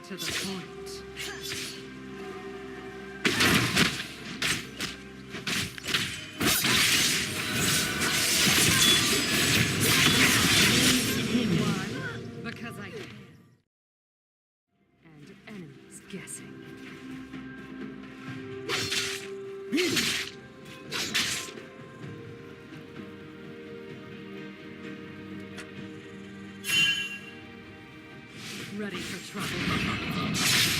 To the point. Because I can. And enemies guessing. Ready for trouble.